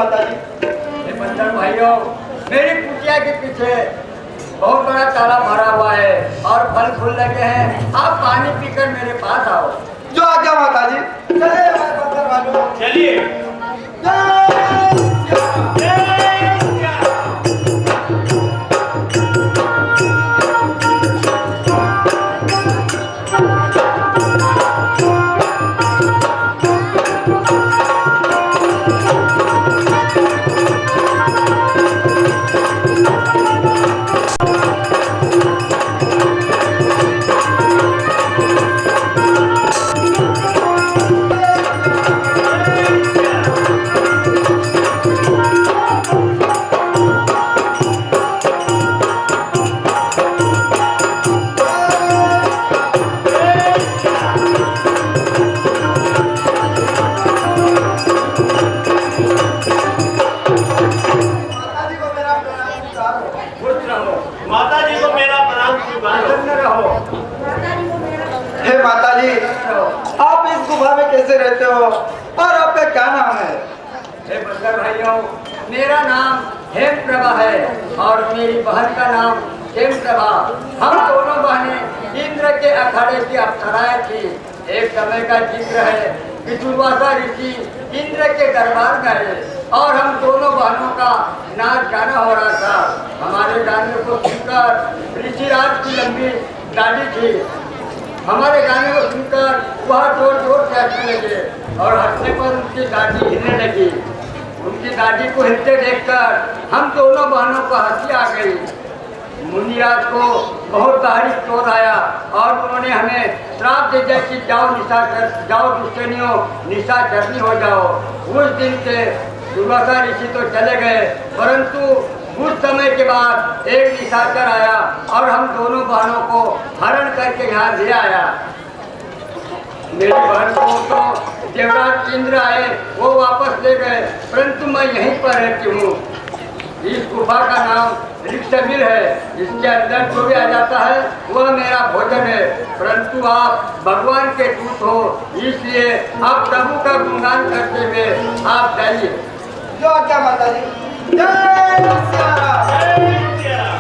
माता जी। बंदर भाइयों, मेरी कुटिया के पीछे बहुत बड़ा ताला भरा हुआ है और फल फूल लगे हैं। आप पानी पीकर मेरे पास आओ। जो आज्ञा माता जी। चलिए हमारे बंदर भाइयों, चलिए। माता जी को मेरा प्रणाम रहो। हे माता जी, आप इस गुफा में कैसे रहते हो और आपका क्या नाम है? हे बंदर भाइयों, मेरा नाम हेम प्रभा है और मेरी बहन का नाम हेम प्रभा। हम दोनों बहनें इंद्र के अखाड़े की अप्सराएं थी। एक समय का जिक्र है कि दुर्वासा ऋषि इंद्र के दरबार गए और हम दोनों बहनों का नाच गाना हो रहा था। हमारे गाने को सुनकर ऋषिराज की लंबी दाढ़ी थी। हमारे गाने को सुनकर वह जोर जोर से हंसने लगे और हंसने पर उनकी दाढ़ी हिलने लगी। उनकी दाढ़ी को हिलते देखकर हम दोनों बहनों को हंसी आ गई। मुनिराज को बहुत भारी क्रोध आया और उन्होंने हमें श्राप दे दिया कि जाओ दुष्टनियों, निशाचरनी हो जाओ। उस दिन से दुर्वासा ऋषि तो चले गए, परंतु कुछ समय के बाद एक निशाचर आया और हम दोनों बहनों को हरण करके यहाँ ले आया। मेरी बहन को तो देवराज इंद्र आए, वो वापस ले गए, परंतु मैं यहीं पर रहती हूँ। इस गुफा का नाम ऋक्षमिल है। इसके अंदर जो भी आ जाता है वह मेरा भोजन है। परंतु आप भगवान के दूत हो, इसलिए आप प्रभु का गुणगान करते हुए आप जाइए। जो आज्ञा माता जी। जय सिया राम।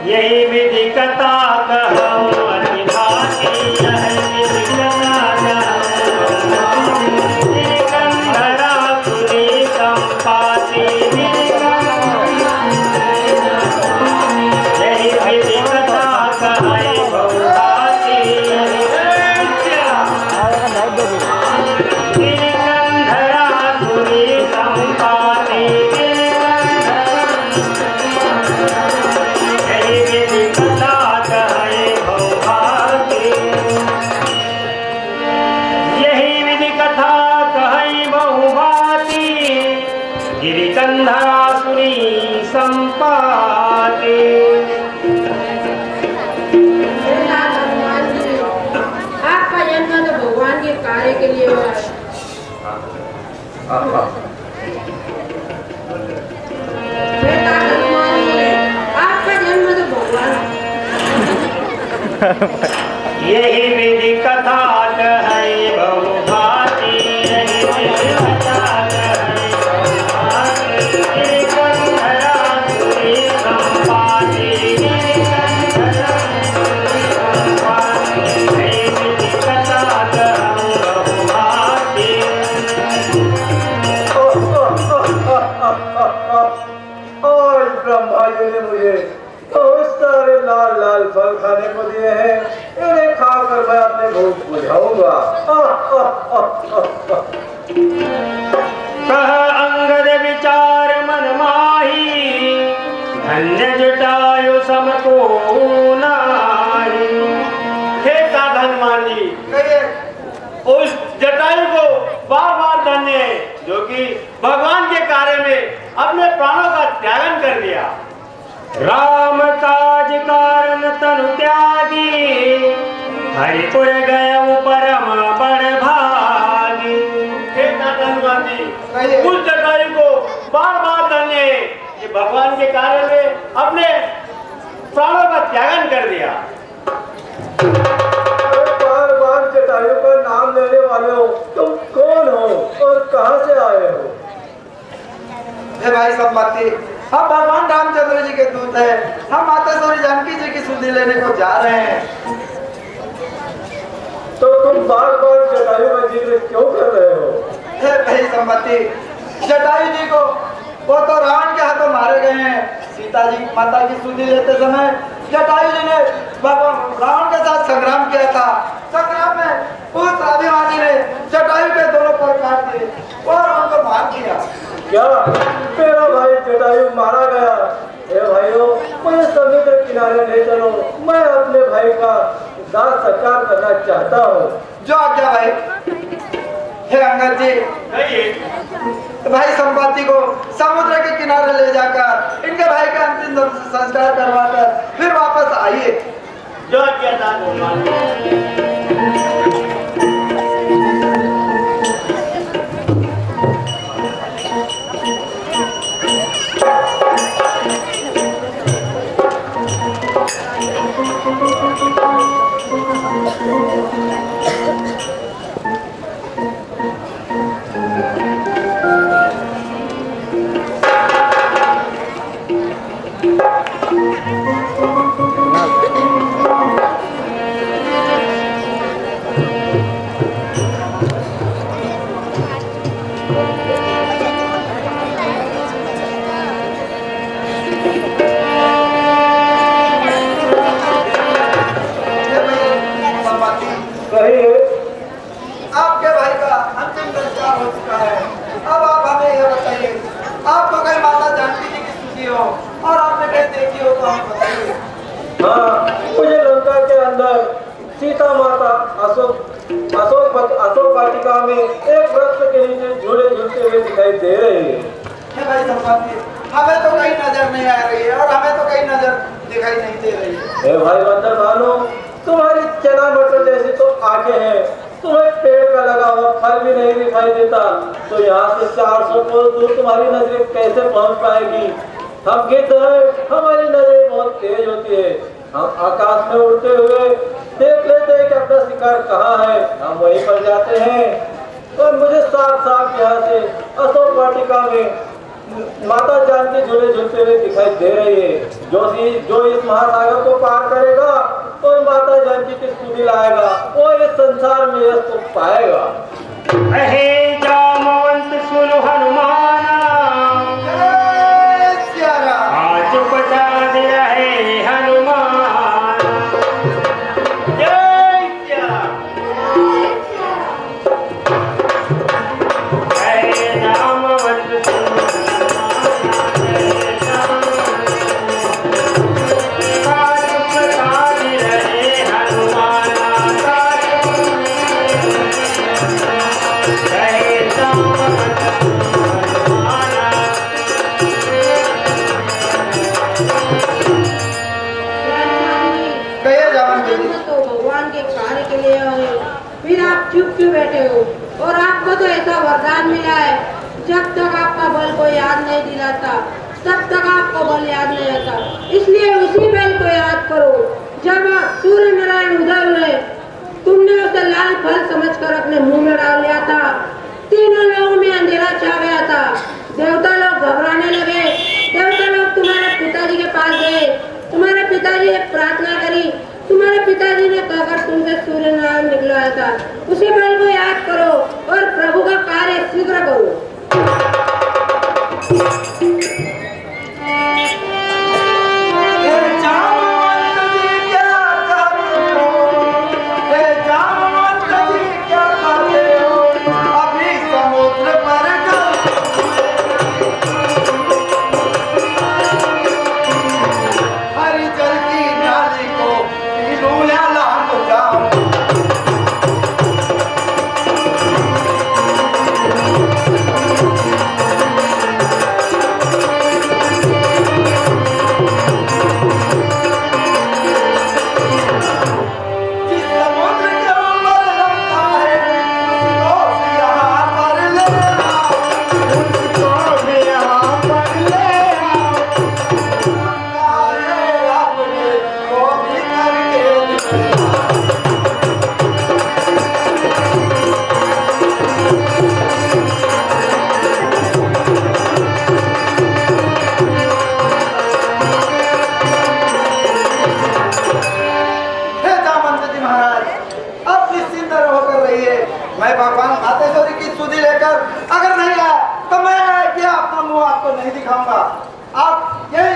यही विधि कथा कहो अनिभाती है विधि कथा कंधरा पुरी संपाती। यही विधि कथा कहे बहुभाती कंधरा पुरी संपाती। गिरिकंधरासुरी संपाते। आपका जन्म तो भगवान के कार्य के लिए हुआ है। आपका जन्म तो भगवान। यही विधि कथा कहे बहुभाती। यही विधि कथा ब्रह्मा जी ने मुझे बहुत सारे लाल लाल फल खाने को दिए हैं। मैं बुझाऊंगा। कह अंगद विचार मन माही, धन्य जटायु समको नाही। हे हनुमान जी, कहिए। उस जटायु को बार बार धन्य है जो कि भगवान के कार्य में अपने प्राणों का त्यागन कर दिया। राम काज कारण तनु त्यागी, हरिपुर गए परम बड़ भागी। हे हनुमान जी, उस जटायु को बार बार धन्य है कि भगवान के कार्य में अपने प्राणों का त्यागन कर दिया। बार बार जटायु का नाम लेने वाले हो, तुम कौन हो और कहां से आए हो? हे भाई संपत्ति, हम भगवान रामचंद्र जी के दूत हैं। हम माता सौरी जानकी जी की सुधि लेने को जा रहे हैं। तो तुम बार बार जटायु का जिक्र क्यों कर रहे हो? हे भाई संपत्ति, जटायु जी को वो तो रावण के हाथों मारे गए हैं। सीता जी माता की सुधि लेते समय जटायु जी ने भगवान रावण के साथ संग्राम किया था। संग्राम में उस अभिमानी ने जटायु के दोनों पर काट दिए और उनको मार दिया। क्या मेरा भाई जटायु मारा गया? हे भाइयों, मुझे समुद्र किनारे ले चलो, मैं अपने भाई का दाह सत्कार करना चाहता हूँ। जो आज्ञा भाई। हे अंगद जी, भाई संपत्ति को समुद्र के किनारे ले जाकर इनके भाई का अंतिम संस्कार करवाकर फिर वापस आइए। जो आज्ञा। आपके भाई का अंतिम संस्कार हो चुका है। अब आप हमें यह बताइए, आपको कहीं माता जानकी जी की स्तुति हो और आपने कहीं देखी हो तो हमें बताइए। हाँ, मुझे लंका के अंदर सीता माता अशोक वाटिका में एक वृक्ष के नीचे झूले झूलते हुए दिखाई दे रही है। भाई संपत्ति, हमें तो कहीं नजर नहीं आ रही है और हमें तो कहीं नजर दिखाई नहीं दे रही है। भाई बंदर भानु, तुम्हारी चना मटर जैसी तो आंखें हैं, तुम्हें पेड़ का लगा हुआ फल भी नहीं दिखाई देता, तो यहाँ से 400 कोस दूर तुम्हारी नजरें कैसे पहुँच पाएगी? हम गिद्ध हैं, हमारी नजरें बहुत तेज होती है। हम आकाश में उड़ते हुए देख लेते हैं कि अपना शिकार कहाँ है, हम वहीं पर जाते हैं। और मुझे साफ साफ यहाँ से अशोक वाटिका में माता जानकी झूले झूलते हुए दिखाई दे रही है। जो इस महासागर को पार करेगा तो माता जानकी की स्तुति लाएगा, वो इस संसार में यश को पाएगा। अहे जामवंत सुनु हनुमाना, आज उपचार रहे हनुमान। जय सिया। अहे जामवंत सुनु फिर आप चुप क्यों बैठे हो? और आपको तो ऐसा वरदान मिला है, जब तक आपका बल को याद नहीं दिलाता तब तक आपको बल याद नहीं आता। इसलिए उसी बल को याद करो जब सूर्य नारायण उदय हुए, तुमने उसे लाल फल समझकर अपने मुंह में डाल लिया था। तीनों लोगों में अंधेरा छा गया था। देवता लोग घबराने लगे। देवता लोग तुम्हारे पिताजी के पास गए। तुम्हारे पिताजी ने प्रार्थना करी। तुम्हारे पिताजी ने कहकर तुमसे सूर्य नारायण निकलवाया था। उसी बल को याद करो और प्रभु का कार्य शीघ्र करो। जामवंत जी क्या करूं, जामवंत जी महाराज, अब निश्चिंत होकर रहिए। मैं भगवान मातेश्वरी की सुधि लेकर अगर नहीं आया तो मैं क्या अपना मुंह आपको नहीं दिखाऊंगा। आप यही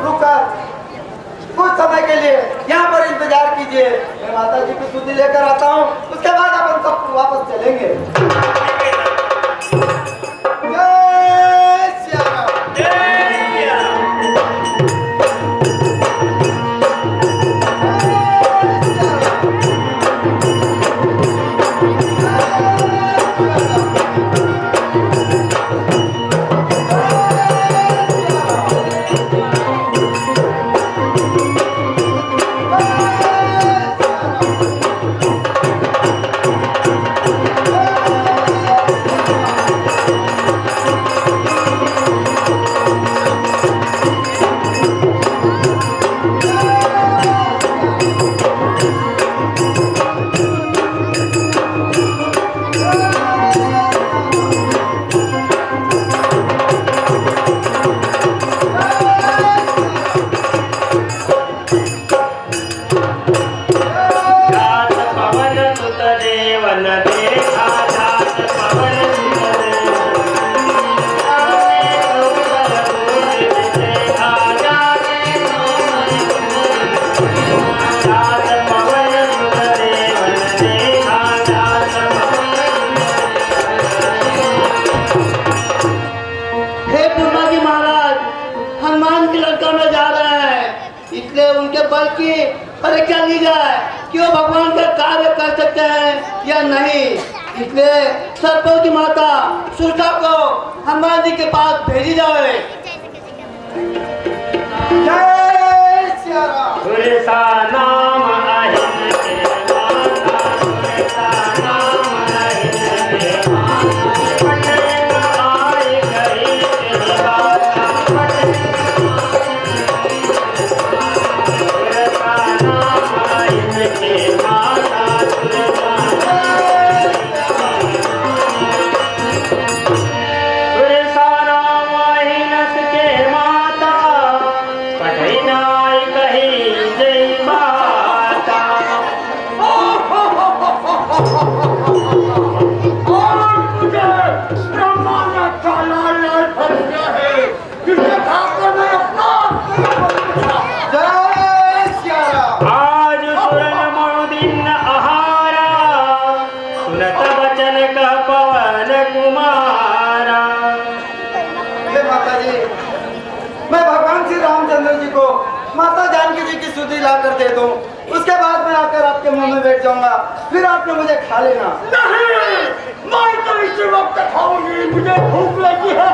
रुककर कुछ समय के लिए यहाँ पर इंतजार कीजिए। मैं माता जी की सुधि लेकर आता हूँ, उसके बाद अपन सब वापस चलेंगे। जय श्री राम। परीक्षा ली जाए कि वो भगवान का कार्य कर सकते हैं या नहीं। इसलिए सर्पों की माता सुष्ठा को हनुमान जी के पास भेजी जाए। जय श्री राम। सुरसा नाम आहिन के माता, सुरसा नाम आहिन के माता, पटन आए गई तेरी बाता, पटन सुरसा नाम आहिन के माता, सुरसा नाम आहिन के माता, पटन आए गई जय माता। जय श्री राम। आज सुरन दिन आहारा, सुनत बचन का पवन कुमारा। हे माता जी, मैं भगवान श्री रामचंद्र जी को माता जानकी जी की सुधि ला कर दे दूं, उसके बाद मैं आकर आपके मुंह में बैठ जाऊंगा, फिर आपने मुझे खा लेना। नहीं, मैं तो इसी वक्त खाऊंगी, मुझे भूख लगी है।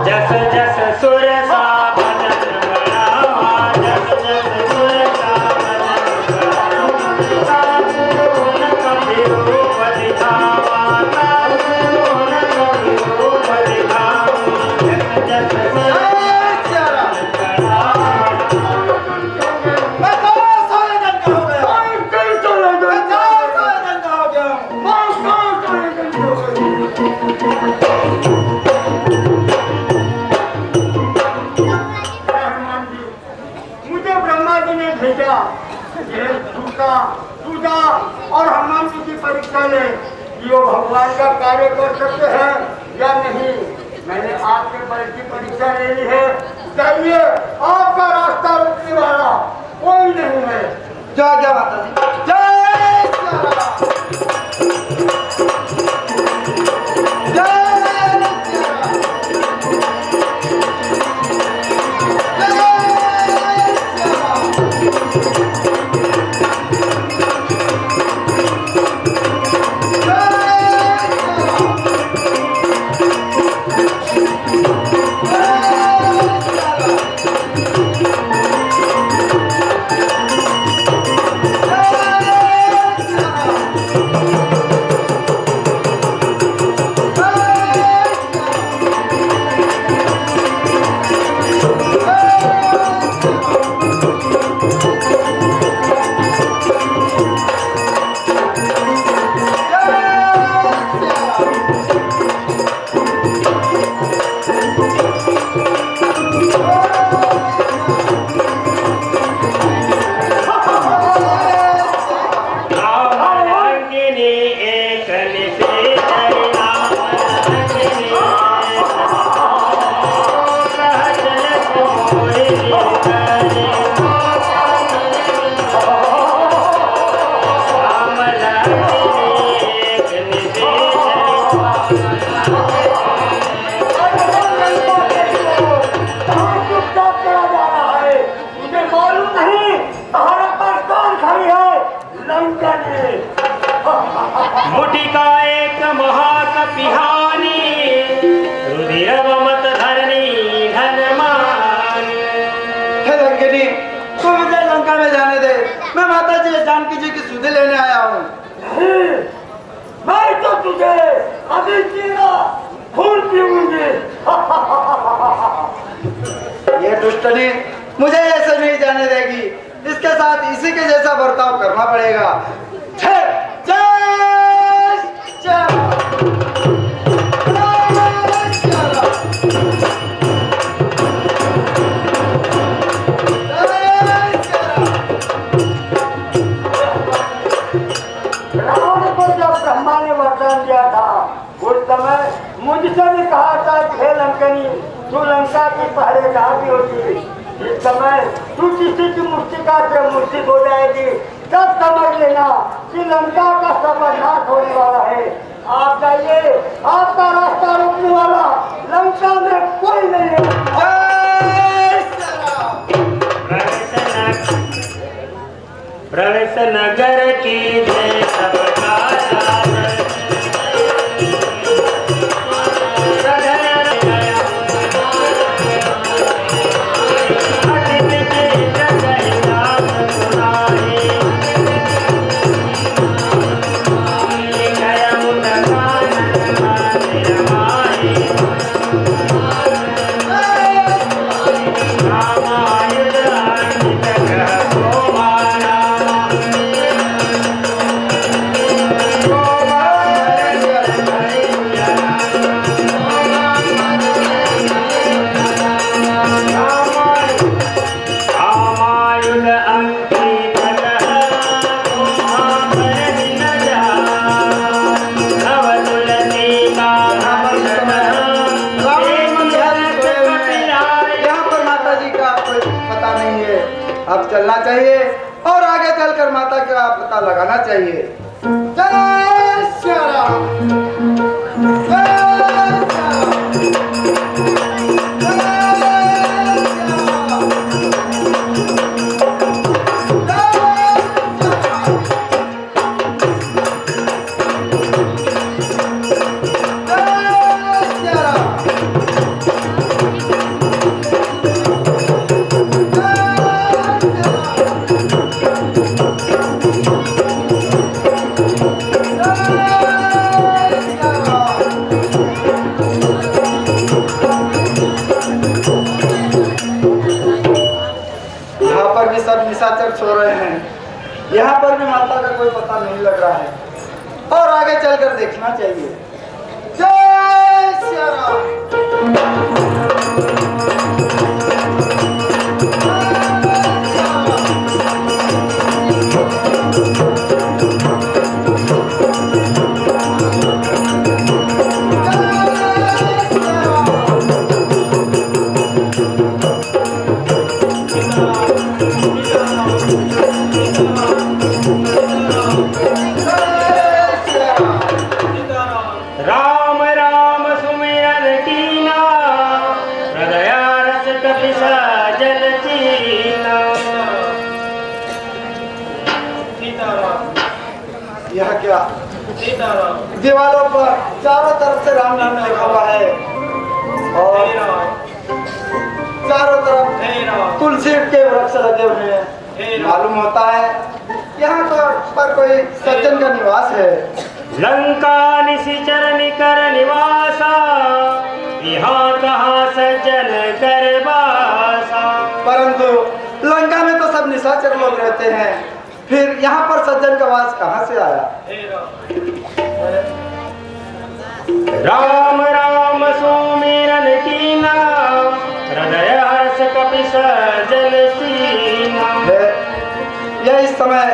जस जस सुरसा भजन बढ़ावा, जस जस सुरसा भजन बढ़ावा, साधुन कभी रूप दिखावा, साधुन कभी रूप दिखावा, जस जस सुरसा जय श्री राम। मैं तो सोने जन का हो गया। मैं तो सोने जन का हो गया हूँ। मुझे ब्रह्मा जी ने भेजा, ये दूसरा पूजा और हनुमान जी की परीक्षा ले कि वो भगवान का कार्य कर सकते हैं या नहीं। मैंने आपके बल की परीक्षा ले ली है। जाइए, आपका रास्ता रोकने वाला कोई नहीं है। जय आज्ञा माता जी। जय श्री राम। जय श्री राम। जय श्री राम। लंकन मुटिका एक महाकपिहानी रुधिरवमत धरणी धनमान। हे लंकिनी, तू मुझे लंका में जाने दे। मैं माता जी जानकी जी की सुधि लेने आया हूँ। मैं तो तुझे अभी तेरा खून पीऊंगी। ये दुष्टनी मुझे ऐसे नहीं जाने देगी। इसके साथ इसी के जैसा बर्ताव करना पड़ेगा। जय जय जय रावण को जब ब्रह्मा ने वरदान दिया था उस समय मुझसे भी कहा था कि हे लंकनी, तू लंका की पहरेदार भी होगी। इस समय तू किसी की मुष्टिका से मुष्टिक हो जाएगी, तब समझ लेना कि लंका का सर्वनाश होने वाला है। आप जाइए, आपका रास्ता रोकने वाला लंका में कोई नहीं है। प्रवेश नगर की जय सबका अब चलना चाहिए और आगे चलकर माता का पता लगाना चाहिए। जय श्री राम, जय श्री निशाचर सो रहे हैं। यहाँ पर भी माता का कोई पता नहीं लग रहा है और आगे चलकर देखना चाहिए। जय श्री राम। राम राम सुमिरन कीना, हृदय रस कपिसा जल चीना। यह क्या दीवारों पर चारों तरफ से राम नाम लिखा हुआ है और चारों तरफ तुलसी के वृक्ष लगे हुए हैं। मालूम होता है यहाँ पर कोई सज्जन का निवास है। लंका निशिचर निकर निवासा, यहाँ कहाँ सज्जन कर बासा। परंतु लंका में तो सब निशाचर लोग रहते हैं, फिर यहाँ पर सज्जन का वास कहाँ से आया? राम राम सुमिरन कीना, हृदय हर्ष कपिस जल सीना। यह इस समय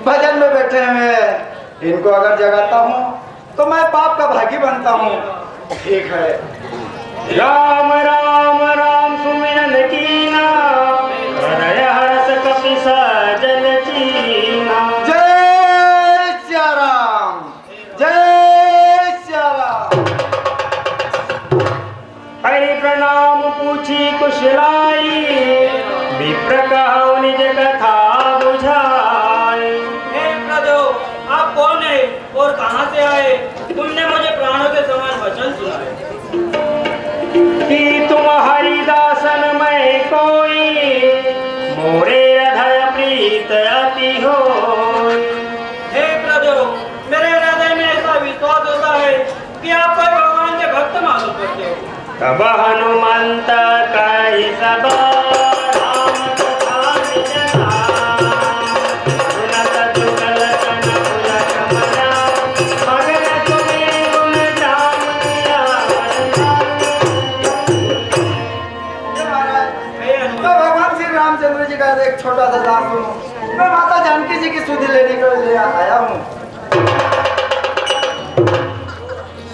भजन में बैठे हुए हैं। इनको अगर जगाता हूँ तो मैं पाप का भागी बनता हूँ। ठीक है। राम राम राम सुमिरन कीना, हृदय हर्ष कपिस जल चीना। जय श्री राम, जय श्री राम। हरि प्रणाम पूछी कुशलाई, विप्र कहु निज कथा बुझाई। कि आप कोई भगवान के भक्त मालूम करते हो। तब हनुमंत कहि सब राम कथा निजना, सुनत जुगल तन पुलक मना, मगन तुम्हें गुण राम किया मैं भगवान श्री रामचंद्र जी का एक छोटा सा दास हूँ। मैं माता जानकी जी की सुधि लेने के लिए आया हूँ।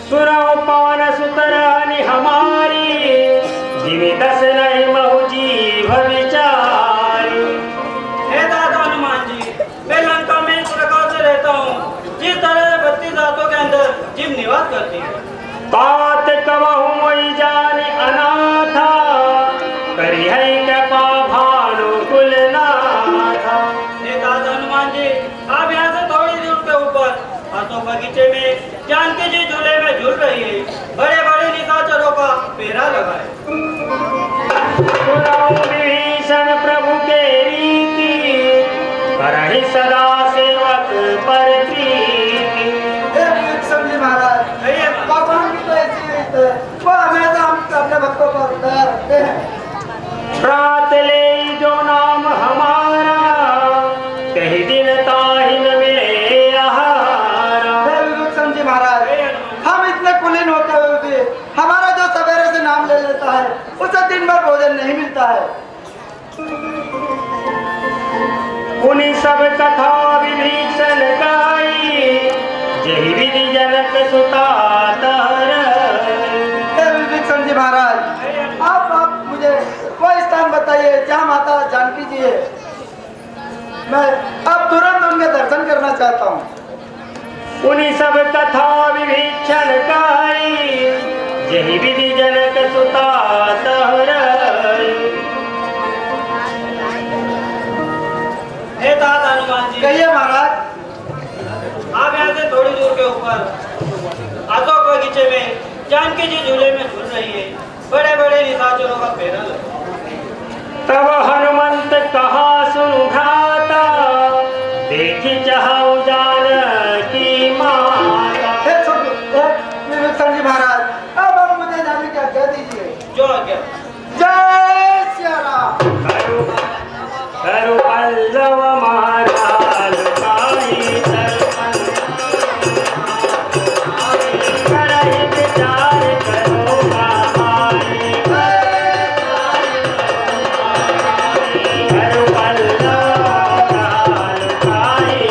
सुरव पवन सुतरानी हमारी, जिमि दस नहीं महु जीव विचारी। हे दादा हनुमान जी, मैं लंका में इस प्रकार से रहता हूँ जिस तरह से 32 दांतों के अंदर जीव निवास करती है। तात कबहु मोहि जानि अनाथा, करी है कृपा भानु कुलनाथा। हे दादा हनुमान जी, आप यहाँ से थोड़ी दूर के ऊपर हाथों बगीचे में जानकी जी झूले में झूल रही है। बड़े बड़े निशाचरों का फेरा लगा है। सुनौ विभीषण प्रभु के रीति, करहि सदा सेवक पर प्रीति। हे विभीषण जी महाराज, भगवान की तो ऐसी रीत है, वो हमेशा हम अपने भक्तों पर दया रखते हैं। प्रात ले जो नाम हमारा, कही दिन ताहिन मिले आहारा। हे विभीषण जी महाराज, हम इतने कुलीन होते हुए भी हमारा जो सवेरे से नाम ले लेता है उसे दिन भर भोजन नहीं मिलता है। उन्हीं सब कथा विभीषण गाई, जही विधि जनक सुता हे विभीषण जी महाराज, आप मुझे कोई स्थान बताइए जहाँ माता जानकी जी है। मैं अब तुरंत उनके दर्शन करना चाहता हूँ। उन्हीं सब कथा विभीषण गाई, जही विधि जनक सुता हे दादा हनुमान जी, कहिए महाराज। आप यहाँ से थोड़ी दूर के ऊपर अशोक बगीचे में जानकी जी झूले में झूल रही है। बड़े बड़े निशाचरों का फेरा लगा। तब हनुमंत कहा सुनु भ्राता, देखी चाहु जानकी माता। हे विभीषण जी महाराज, अब आप मुझे जाने की आज्ञा दीजिए। जो आज्ञा। जय सिया राम। करु पल्लव महाराज काहि दर्शन, करहि विचार करो हमारी। करु पल्लव महाराज काहि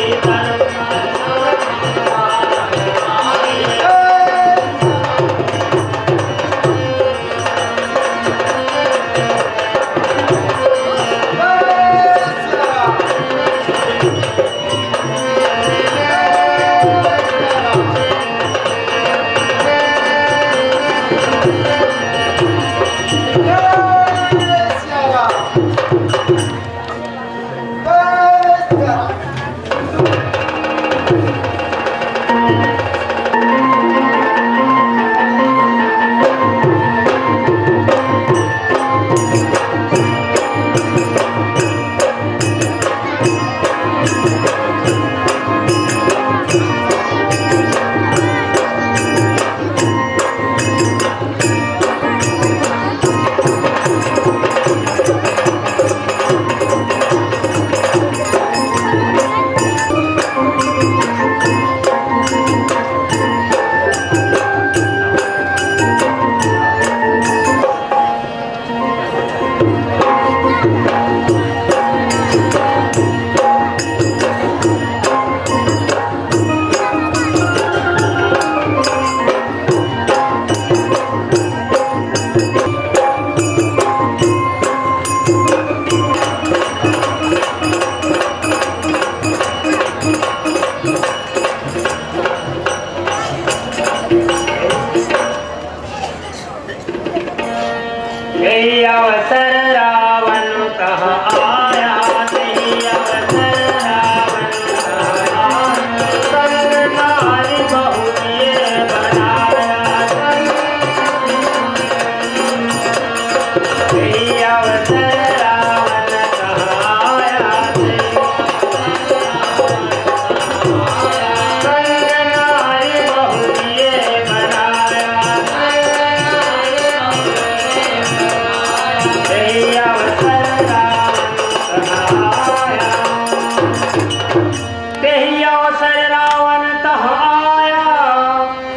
अवसर रावण तह आया,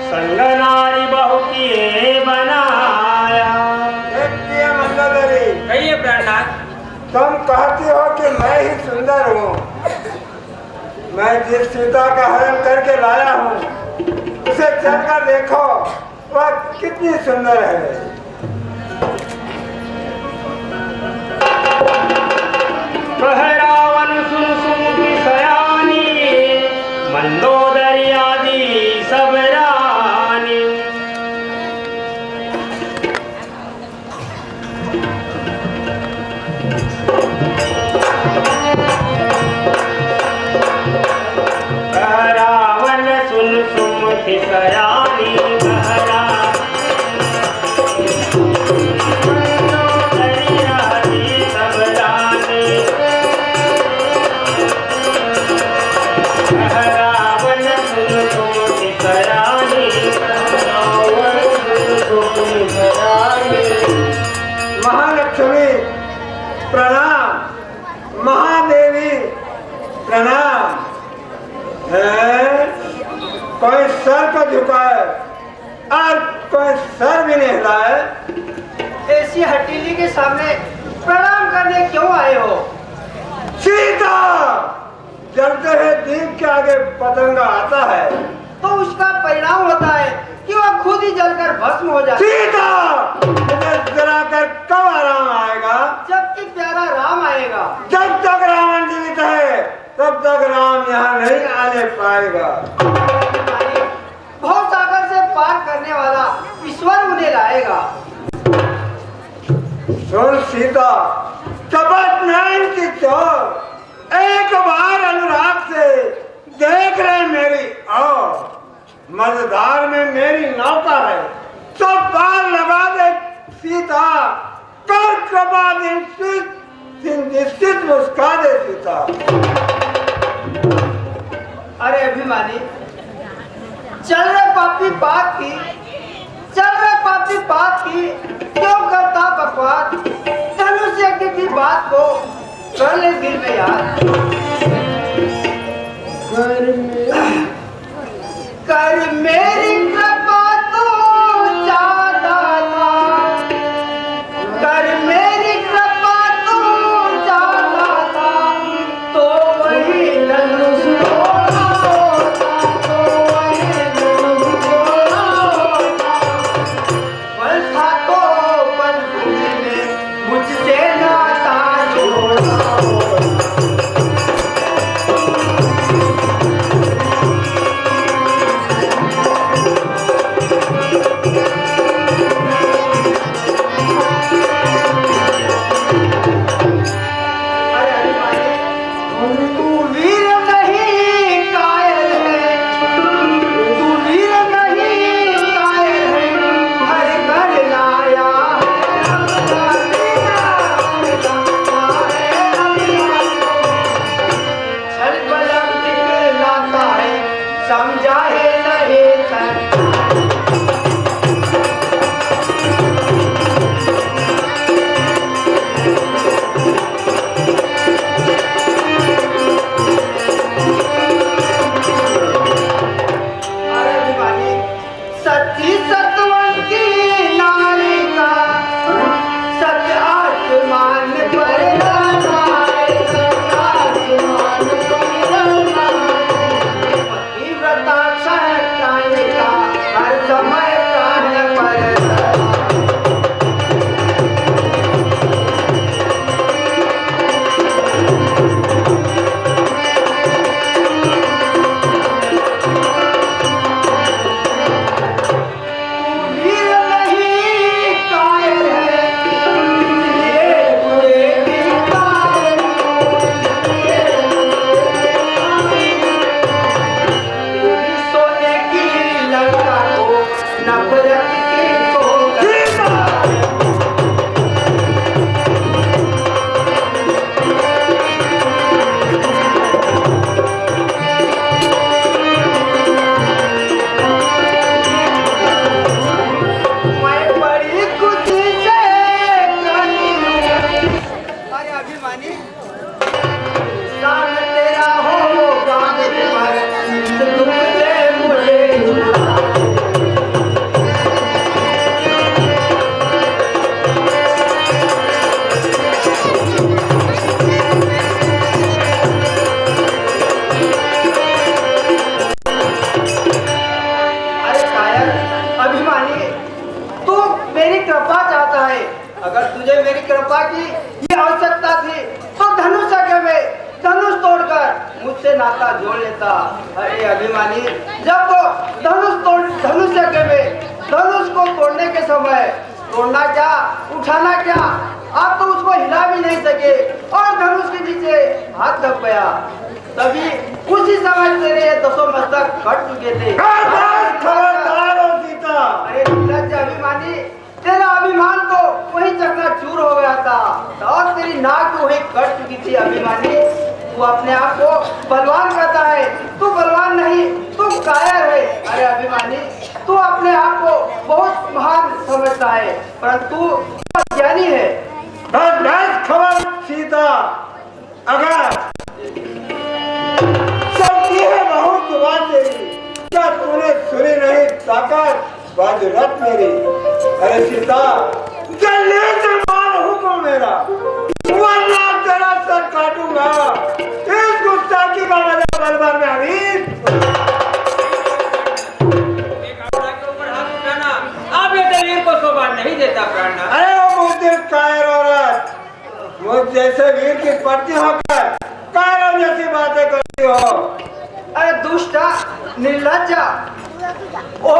संग नारी बहु किए बनाया। मंदोदरी, कहिए प्राणनाथ। तुम कहती हो कि मैं ही सुंदर हूँ। मैं जिस सीता का हरण करके लाया हूँ उसे चलकर देखो, वह कितनी सुंदर है। कह रावण सुन सुमुखी सयानी, मंदोदरी आदि सब रानी। कह रावण सुन सुमुखी सयानी, कह मंदोदरी आदि सब रानी। रावण सुन सुमुखी सयानी, रावण सुन सुमुखी सयानी। महालक्ष्मी प्रणाम, महादेवी प्रणाम। है कोई सर को झुकाए और कोई सर भी नहीं हिलाए। ऐसी हटीली के सामने प्रणाम करने क्यों आए हो? सीता, जलते हुए दीप के आगे पतंगा आता है तो उसका परिणाम होता है कि वह खुद ही जलकर भस्म हो जाता है। सीता, मुझे जलाकर कब आराम आएगा? जबकि प्यारा राम आएगा। जब तक रावण जीवित है तब तक राम यहाँ नहीं आने पाएगा। भव सागर से पार करने वाला ईश्वर उन्हें लाएगा। सुन सीता, चपत नयन की चोर, एक बार अनुराग से देख रहे मेरी और मझधार में मेरी नौका है, सब पार लगा दे सीता। कर कृपा निश्चित मुस्का दे सीता। अरे अभिमानी, चल रहे पापी बात की, चल रहे पापी बात की, क्यों करता बकवास? धनुष यज्ञ की बात को कर ले दिल में याद। कर मेरी कृपा तू ज्यादा था, कर मेरी कृपा तू ज्यादा था, तो वही धनुष तोड़ा होता, तो वही धनुष तोड़ा होता। बल था तो बल भूमि में मुझसे नाता जोड़ा होता। नाता जोड़ लेता। अरे अभिमानी, जब वो धनुष यज्ञ में धनुष को तोड़ने के समय तोड़ना क्या, उठाना क्या, आप तो उसको हिला भी नहीं सके और धनुष के नीचे हाथ दब गया। तभी उसी समय तेरे ये 10 मस्तक कट चुके थे। अरे निर्लज्ज अभिमानी, तेरा अभिमान तो वही चकनाचूर हो गया था और तेरी नाक तो वही कट चुकी थी। अभिमानी, तू अपने आप को बलवान कहता है, तू बलवान नहीं, तू कायर है। अरे अभिमानी, तू अपने आप को बहुत महान समझता है, परंतु अज्ञानी है। खबर सीता, अगर सबकी है बहुत बात तेरी, क्या तूने सुनी नहीं ताकत बात रत मेरी। अरे सीता, जल्दी से मान हुक्म मेरा, वरना तेरा सर काटूंगा। इस गुस्ताखी का मजा बलबल में अभी आप ये वीर को शोभा नहीं देता प्राण। अरे वो मुझे कायर औरत, मुझ जैसे वीर की पत्नी होकर कायरों जैसी बातें करती हो। अरे दुष्टा, निर्लज्जा, वो